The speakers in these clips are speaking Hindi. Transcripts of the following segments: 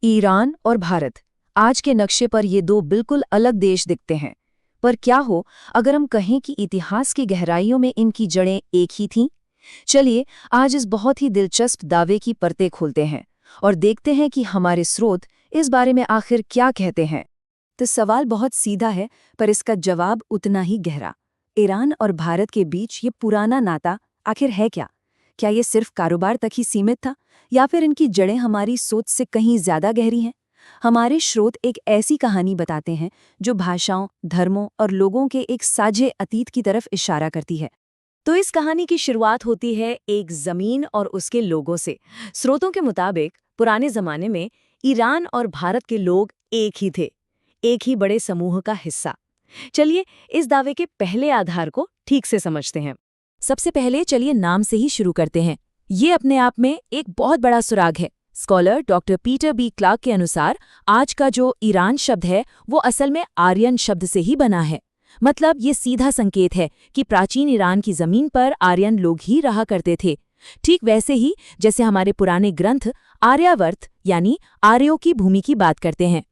ईरान और भारत, आज के नक्शे पर ये दो बिल्कुल अलग देश दिखते हैं। पर क्या हो अगर हम कहें कि इतिहास की गहराइयों में इनकी जड़ें एक ही थीं? चलिए आज इस बहुत ही दिलचस्प दावे की परतें खोलते हैं और देखते हैं कि हमारे स्रोत इस बारे में आखिर क्या कहते हैं। तो सवाल बहुत सीधा है, पर इसका जवाब उतना ही गहरा। ईरान और भारत के बीच ये पुराना नाता आखिर है क्या? क्या ये सिर्फ कारोबार तक ही सीमित था, या फिर इनकी जड़ें हमारी सोच से कहीं ज्यादा गहरी हैं? हमारे स्रोत एक ऐसी कहानी बताते हैं जो भाषाओं, धर्मों और लोगों के एक साझे अतीत की तरफ इशारा करती है। तो इस कहानी की शुरुआत होती है एक जमीन और उसके लोगों से। स्रोतों के मुताबिक पुराने जमाने में ईरान और भारत के लोग एक ही थे, एक ही बड़े समूह का हिस्सा। चलिए इस दावे के पहले आधार को ठीक से समझते हैं। सबसे पहले चलिए नाम से ही शुरू करते हैं। ये अपने आप में एक बहुत बड़ा सुराग है। Scholar doctor Peter B Clark के अनुसार आज का जो ईरान शब्द है वो असल में आर्यन शब्द से ही बना है। मतलब ये सीधा संकेत है कि प्राचीन ईरान की जमीन पर आर्यन लोग ही रहा करते थे। ठीक वैसे ही जैसे हमारे पुराने ग्रंथ आर्यावर्त यानी आर्यों की भूमि की बात करते हैं।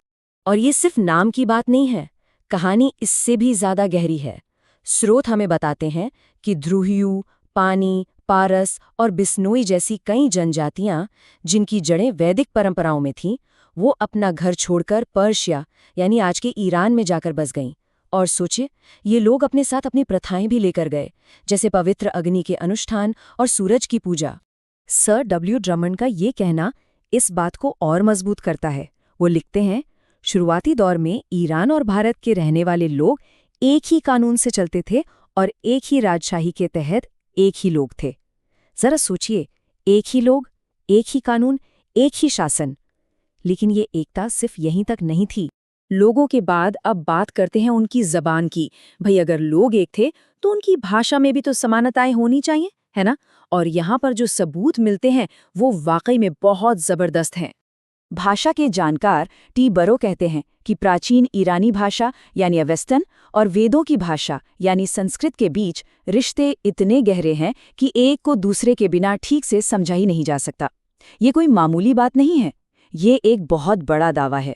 और ये सिर्फ नाम की बात नहीं है, कहानी इससे भी ज्यादा गहरी है। स्रोत हमें बताते हैं कि ध्रुहियु, पानी, पारस और बिश्नोई जैसी कई जनजातियां जिनकी जड़ें वैदिक परंपराओं में थीं, वो अपना घर छोड़कर पर्शिया यानी आज के ईरान में जाकर बस गईं। और सोचिए, ये लोग अपने साथ अपनी प्रथाएं भी लेकर गए, जैसे पवित्र अग्नि के अनुष्ठान और सूरज की पूजा। सर डब्ल्यू ड्रमंड का ये कहना इस बात को और मजबूत करता है। वो लिखते हैं, शुरुआती दौर में ईरान और भारत के रहने वाले लोग एक ही कानून से चलते थे और एक ही राजशाही के तहत एक ही लोग थे। जरा सोचिए, एक ही लोग, एक ही कानून, एक ही शासन। लेकिन ये एकता सिर्फ यहीं तक नहीं थी। लोगों के बाद अब बात करते हैं उनकी जबान की। भाई अगर लोग एक थे तो उनकी भाषा में भी तो समानताएं होनी चाहिए, है ना? और यहाँ पर जो सबूत मिलते हैं वो वाकई में बहुत जबरदस्त हैं। भाषा के जानकार टी बरो कहते हैं कि प्राचीन ईरानी भाषा यानी अवेस्तन और वेदों की भाषा यानी संस्कृत के बीच रिश्ते इतने गहरे हैं कि एक को दूसरे के बिना ठीक से समझा ही नहीं जा सकता। ये कोई मामूली बात नहीं है, ये एक बहुत बड़ा दावा है।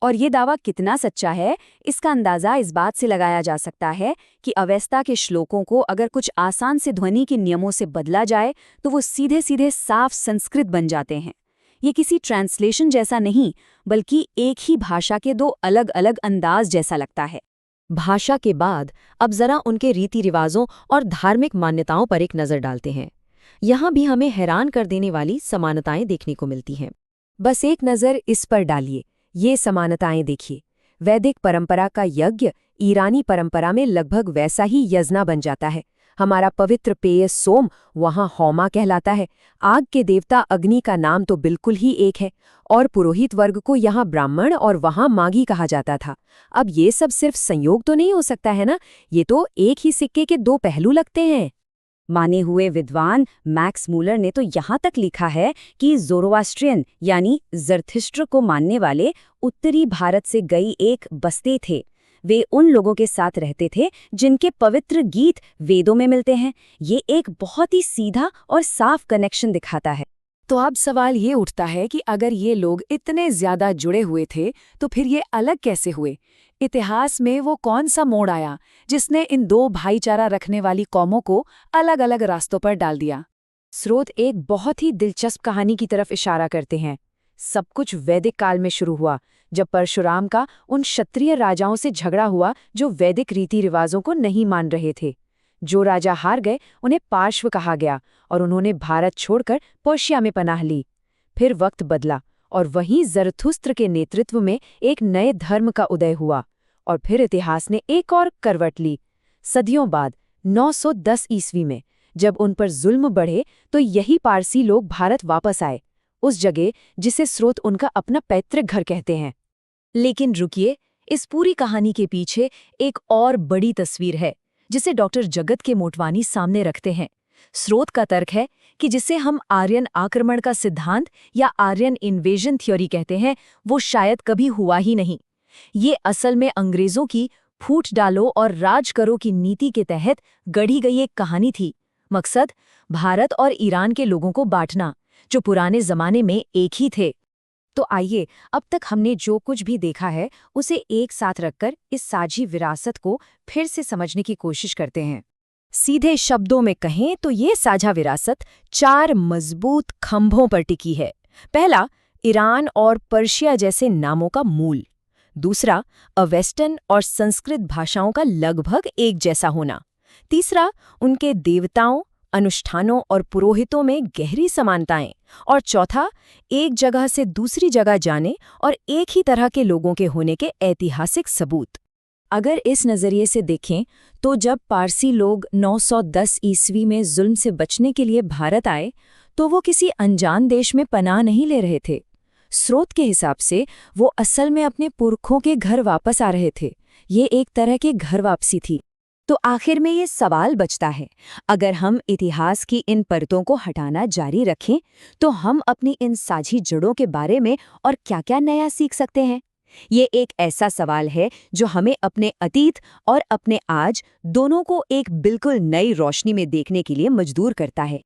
और ये दावा कितना सच्चा है, इसका अंदाजा इस बात से लगाया जा सकता है कि अवेस्ता के श्लोकों को अगर कुछ आसान से ध्वनि के नियमों से बदला जाए तो वो सीधे सीधे साफ संस्कृत बन जाते हैं। ये किसी ट्रांसलेशन जैसा नहीं, बल्कि एक ही भाषा के दो अलग अलग अंदाज जैसा लगता है। भाषा के बाद अब जरा उनके रीति रिवाजों और धार्मिक मान्यताओं पर एक नज़र डालते हैं। यहाँ भी हमें हैरान कर देने वाली समानताएं देखने को मिलती हैं। बस एक नज़र इस पर डालिए, ये समानताएं देखिए। वैदिक परंपरा का यज्ञ ईरानी परंपरा में लगभग वैसा ही यजना बन जाता है। हमारा पवित्र पेय सोम वहाँ होमा कहलाता है। आग के देवता अग्नि का नाम तो बिल्कुल ही एक है, और पुरोहित वर्ग को यहाँ ब्राह्मण और वहाँ मागी कहा जाता था। अब ये सब सिर्फ संयोग तो नहीं हो सकता है ना, ये तो एक ही सिक्के के दो पहलू लगते हैं। माने हुए विद्वान मैक्स मूलर ने तो यहाँ तक लिखा है कि ज़ोरोआस्ट्रियन यानी ज़रथुस्त्र को मानने वाले उत्तरी भारत से गई एक बस्ती थे। वे उन लोगों के साथ रहते थे जिनके पवित्र गीत वेदों में मिलते हैं। ये एक बहुत ही सीधा और साफ कनेक्शन दिखाता है। तो अब सवाल ये उठता है कि अगर ये लोग इतने ज्यादा जुड़े हुए थे तो फिर ये अलग कैसे हुए? इतिहास में वो कौन सा मोड़ आया जिसने इन दो भाईचारा रखने वाली कौमों को अलग अलग रास्तों पर डाल दिया? स्रोत एक बहुत ही दिलचस्प कहानी की तरफ इशारा करते हैं। सब कुछ वैदिक काल में शुरू हुआ, जब परशुराम का उन क्षत्रिय राजाओं से झगड़ा हुआ जो वैदिक रीति रिवाजों को नहीं मान रहे थे। जो राजा हार गए उन्हें पार्श्व कहा गया और उन्होंने भारत छोड़कर पर्शिया में पनाह ली। फिर वक्त बदला और वहीं ज़रथुस्त्र के नेतृत्व में एक नए धर्म का उदय हुआ। और फिर इतिहास ने एक और करवट ली। सदियों बाद 910 ईस्वी में जब उन पर जुल्म बढ़े तो यही पारसी लोग भारत वापस आए, उस जगह जिसे स्रोत उनका अपना पैतृक घर कहते हैं। लेकिन रुकिए, इस पूरी कहानी के पीछे एक और बड़ी तस्वीर है जिसे डॉक्टर जगत के मोटवानी सामने रखते हैं। स्रोत का तर्क है कि जिसे हम आर्यन आक्रमण का सिद्धांत या आर्यन इन्वेजन थ्योरी कहते हैं, वो शायद कभी हुआ ही नहीं। ये असल में अंग्रेजों की फूट डालो और राज करो की नीति के तहत गढ़ी गई एक कहानी थी। मकसद भारत और ईरान के लोगों को बांटना, जो पुराने जमाने में एक ही थे। तो आइए अब तक हमने जो कुछ भी देखा है उसे एक साथ रखकर इस साझी विरासत को फिर से समझने की कोशिश करते हैं। सीधे शब्दों में कहें तो ये साझा विरासत 4 मजबूत खंभों पर टिकी है। पहला, ईरान और पर्शिया जैसे नामों का मूल। दूसरा, अवेस्टर्न और संस्कृत भाषाओं का लगभग एक जैसा होना। तीसरा, उनके देवताओं, अनुष्ठानों और पुरोहितों में गहरी समानताएं। और चौथा, एक जगह से दूसरी जगह जाने और एक ही तरह के लोगों के होने के ऐतिहासिक सबूत। अगर इस नज़रिए से देखें तो जब पारसी लोग 910 ईस्वी में जुल्म से बचने के लिए भारत आए तो वो किसी अनजान देश में पनाह नहीं ले रहे थे। स्रोत के हिसाब से वो असल में अपने पुरखों के घर वापस आ रहे थे। ये एक तरह की घर वापसी थी। तो आखिर में ये सवाल बचता है, अगर हम इतिहास की इन परतों को हटाना जारी रखें तो हम अपनी इन साझी जड़ों के बारे में और क्या-क्या नया सीख सकते हैं? ये एक ऐसा सवाल है जो हमें अपने अतीत और अपने आज दोनों को एक बिल्कुल नई रोशनी में देखने के लिए मजबूर करता है।